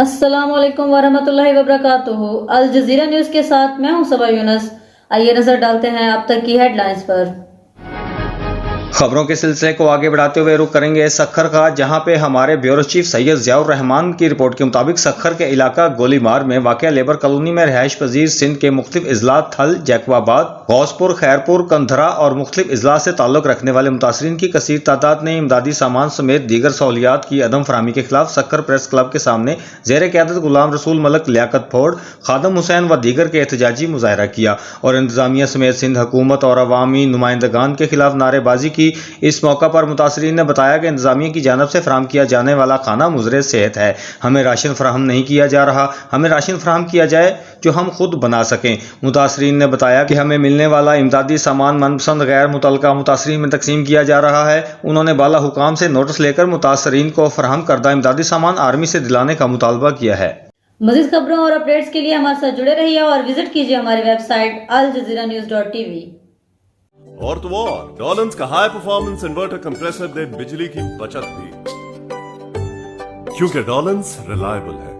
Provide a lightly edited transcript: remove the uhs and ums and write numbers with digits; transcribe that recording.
अस्सलाम वालेकुम वरहमतुल्लाहि वबरकातुहू। अल जज़ीरा न्यूज़ के साथ मैं हूं सबा यूनुस। आइए नजर डालते हैं अब तक की हेडलाइंस पर। खबरों के सिलसिले को आगे बढ़ाते हुए रुख करेंगे सखर का, जहां पे हमारे ब्यूरो चीफ सैयद ज़ियाउर रहमान की रिपोर्ट के मुताबिक सखर के इलाका गोलीमार में वाक़या लेबर कॉलोनी में रिहाइश पजीर सिंध के मुख्तलिफ अजला थल, जैकबाबाद, गौसपुर, खैरपुर, कंधरा और मुख्तलिफ अजला से ताल्लुक रखने वाले मुतासरीन की कसीर तादाद ने इमदादी सामान समेत दीगर सहूलियात की अदम फराहमी के खिलाफ सखर प्रेस क्लब के सामने ज़ेर क़यादत गुलाम रसूल मलक, लियाकत फोड़, खादम हुसैन व दीगर के एहतजाजी मुजाहरा किया और इंतजामिया समेत सिंध हुकूमत और अवामी नुमाइंदगान के खिलाफ नारेबाजी की। इस मौका पर मुतासरीन ने बताया कि इंतजामिया की जानब से फराहम किया जाने वाला खाना मुज़रे सेहत है, हमें राशन फराहम नहीं किया जा रहा, हमें राशन फराहम किया जाए जो हम खुद बना सकें। मुतासरीन ने बताया कि हमें मिलने वाला इमदादी सामान मनपसंद गैर मुतल्लका मुतासरीन में तकसीम किया जा रहा है। उन्होंने बाला हुकाम से नोटिस लेकर मुतासरीन को फराहम करदा इमदादी सामान आर्मी से दिलाने का मुतालबा किया है। मज़ीद खबरों और अपडेट्स के लिए हमारे साथ जुड़े रहिए और विजिट कीजिए हमारी वेबसाइट aljazeeranews.tv। और तो और डॉलन्स का हाई परफॉर्मेंस इन्वर्टर कंप्रेसर दे बिजली की बचत भी, क्योंकि डॉलन्स रिलायबल है।